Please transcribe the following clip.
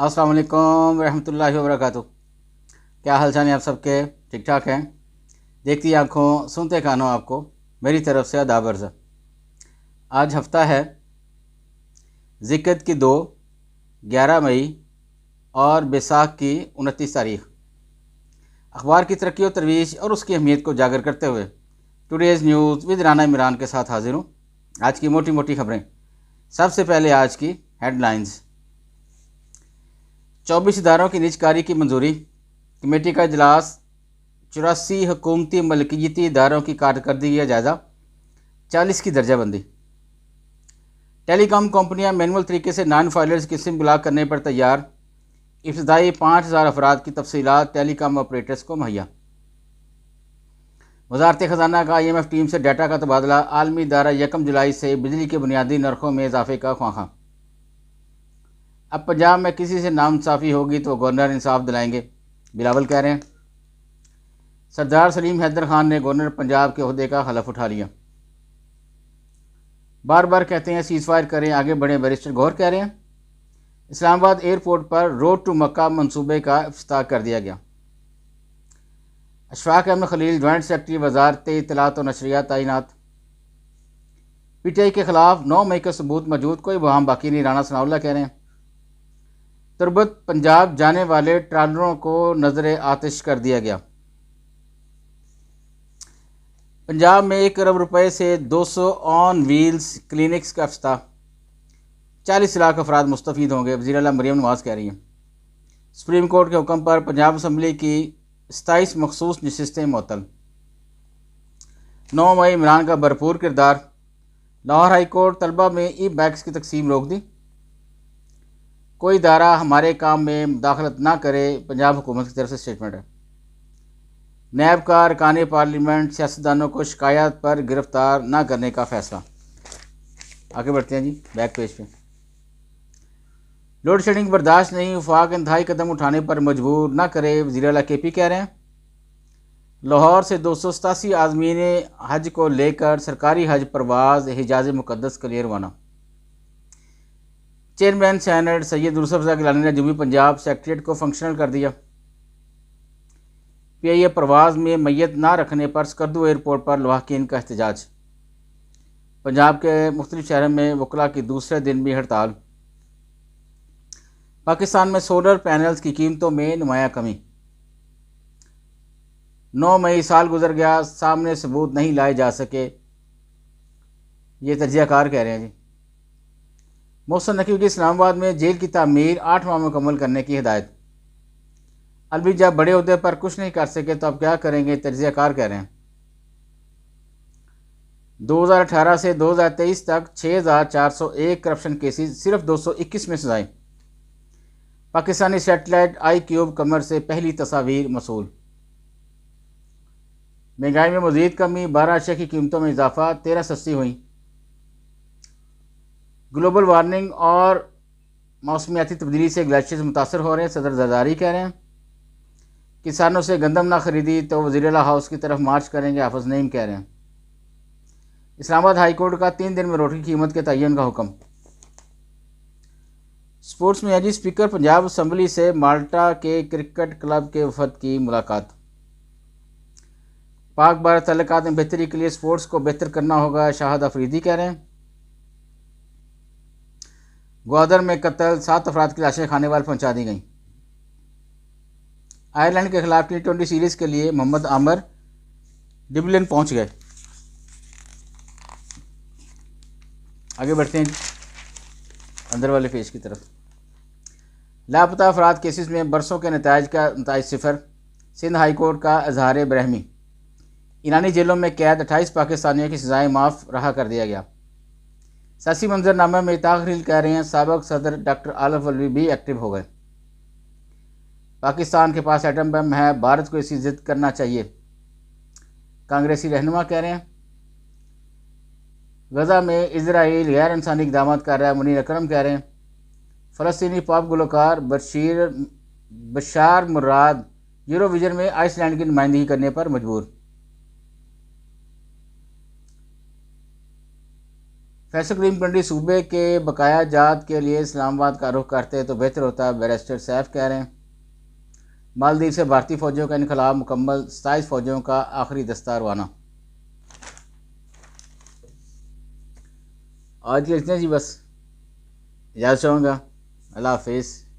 अस्सलाम वालेकुम रहमतुल्लाहि व बरकातुहू। क्या हाल चाल है आप सबके? ठीक ठाक हैं? देखती आँखों सुनते कानों आपको मेरी तरफ से आदाब अर्ज़। आज हफ्ता है ज़िक्क़त की 2, 11 मई और बैसाख की 29 तारीख। अखबार की तरक्की और तरवीज और उसकी अहमियत को उजागर करते हुए today's news with Rana Imran के साथ हाजिर हूँ। आज की मोटी मोटी खबरें। सबसे पहले आज की हेडलाइंस। 24 इदारों की निजकारी की मंजूरी। कमेटी का इजलास। 84 हुकूमती मलकियती इदारों की कारकर्दगी का जायज़ा। 40 की दर्जाबंदी। टेलीकॉम कंपनियां मैनुअल तरीके से नॉन फाइलर्स की सिम ब्लॉक करने पर तैयार। इब्तदाई 5000 अफराद की तफसीलात टेलीकॉम ऑपरेटर्स को मुहैया। वज़ारत ख़जाना का IMF टीम से डाटा का तबादला। आलमी इदारा 1 जुलाई से बिजली के बुनियादी नरखों में इजाफे का ख्वाहां। अब पंजाब में किसी से नाइंसाफ़ी होगी तो गवर्नर इंसाफ दिलाएंगे, बिलावल कह रहे हैं। सरदार सलीम हैदर खान ने गवर्नर पंजाब के ओहदे का हलफ उठा लिया। बार बार कहते हैं सीज़ फायर करें, आगे बढ़ें, बैरिस्टर गौहर कह रहे हैं। इस्लामाबाद एयरपोर्ट पर रोड टू मक्का मंसूबे का इफ्तिताह कर दिया गया। अशफाक अहमद खलील जॉइंट सेक्रेटरी वजारत इत्तलात और नशरियात तैनात। PTI के खिलाफ 9 मई का सबूत मौजूद, कोई वहां बाकी नहीं, राणा सनाउल्लाह कह रहे हैं। तुरबत पंजाब जाने वाले ट्रालरों को नजर आतिश कर दिया गया। पंजाब में 1 अरब रुपए से 200 ऑन व्हील्स क्लिनिक्स का इफ्तिताह। 40 लाख अफराद मुस्तफ़ीद होंगे, वज़ीर आला मरियम नवाज़ कह रही हैं। सुप्रीम कोर्ट के हुक्म पर पंजाब असम्बली की 27 मखसूस नशिस्तें मुअत्तल। 9 मई इमरान का भरपूर किरदार। लाहौर हाई कोर्ट तलबा में ई-बैग्स की तकसीम रोक दी। कोई इदारा हमारे काम में मुदाखलत ना करे, पंजाब हुकूमत की तरफ से स्टेटमेंट है। नैब का अरकान पार्लियामेंट सियासतदानों को शिकायत पर गिरफ्तार ना करने का फैसला। आगे बढ़ते हैं जी, बैक पेज पे। लोड शेडिंग बर्दाश्त नहीं, वफाक इंतहाई कदम उठाने पर मजबूर ना करे, वज़ीर आला KP कह रहे हैं। लाहौर से 287 आज़मीन हज को लेकर सरकारी हज परवाज हिजाज मुक़द्दस के लिए रवाना। चेयरमैन सेनेट सैयद यूसुफ रज़ा गिलानी ने जनूबी पंजाब सेक्रेटेरिएट को फंक्शनल कर दिया। PIA परवाज़ में मैयत ना रखने पर स्कर्दू एयरपोर्ट पर लवाहकीन का एहतजाज। पंजाब के मुख्तलिफ शहरों में वकला की दूसरे दिन भी हड़ताल। पाकिस्तान में सोलर पैनल्स की कीमतों में नुमाया कमी। 9 मई साल गुजर गया, सामने सबूत नहीं लाए जा सके, ये तजियाकार कह रहे हैं जी। मोहसिन नकवी की इस्लामाबाद में जेल की तामीर 8 माह में मुकम्मल करने की हिदायत। अलवी जब बड़े ओहदे पर कुछ नहीं कर सके तो अब क्या करेंगे, तजियाकार कह रहे हैं। 2018 से 2023 तक 6401 करप्शन केसेस, सिर्फ 221 में सजाएं। पाकिस्तानी सैटेलाइट iCube कमर से पहली तस्वीर मसूल। महंगाई में मज़ीद कमी, 12 अशिया की कीमतों में इजाफा, 13 सस्ती हुई। ग्लोबल वार्मिंग और मौसमियाती तब्दीली से ग्लेशियर्स मुतासर हो रहे हैं, सदर जरदारी कह रहे हैं। किसानों से गंदम ना खरीदी तो वज़ीर आला हाउस की तरफ मार्च करेंगे, हाफिज़ नईम कह रहे हैं। इस्लामाबाद हाई कोर्ट का 3 दिन में रोटी की कीमत के तयन का हुक्म। स्पोर्ट्स में जी, स्पीकर पंजाब असम्बली से माल्टा के क्रिकेट क्लब के वफद की मुलाकात। पाक भारत तल्लुकात में बेहतरी के लिए स्पोर्ट्स को बेहतर करना होगा, शाहिद अफरीदी कह रहे हैं। ग्वादर में कत्ल, 7 अफराद की लाशें खाने वाले पहुंचा दी गईं। आयरलैंड के खिलाफ T20 सीरीज़ के लिए मोहम्मद आमिर डुबलिन पहुंच गए। आगे बढ़ते हैं जी, अंदर वाले पेज की तरफ। लापता अफराद केसेस में बरसों के नताइज 0। सिंध हाई कोर्ट का इजहार बरहमी। ईरानी जेलों में कैद 28 पाकिस्तानियों की सजाएं माफ़ रहा कर दिया गया। सियासी मंजरनामे में ताखरील कह रहे हैं, साबिक सदर डॉक्टर आलफ अलवी भी एक्टिव हो गए। पाकिस्तान के पास एटम बम है, भारत को इसकी जिद करना चाहिए, कांग्रेसी रहनुमा कह रहे हैं। गजा में इजराइल गैर इंसानी इक़दाम कर रहा है, मुनीर अकरम कह रहे हैं। फ़लस्तीनी पॉप गुलकार बशार मुराद यूरोविजन में आइसलैंड की नुमाइंदगी करने पर मजबूर। فیصل کریم کنڈی صوبے کے بقایا جات کے لیے اسلام آباد کا رخ کرتے تو بہتر ہوتا، بیرسٹر سیف کہہ رہے ہیں۔ مالدیپ سے بھارتی فوجیوں کا انخلاء مکمل، 27 فوجیوں کا آخری دستہ روانہ۔ آج کے اتنے جی، بس اجازت چاہوں گا، اللہ حافظ۔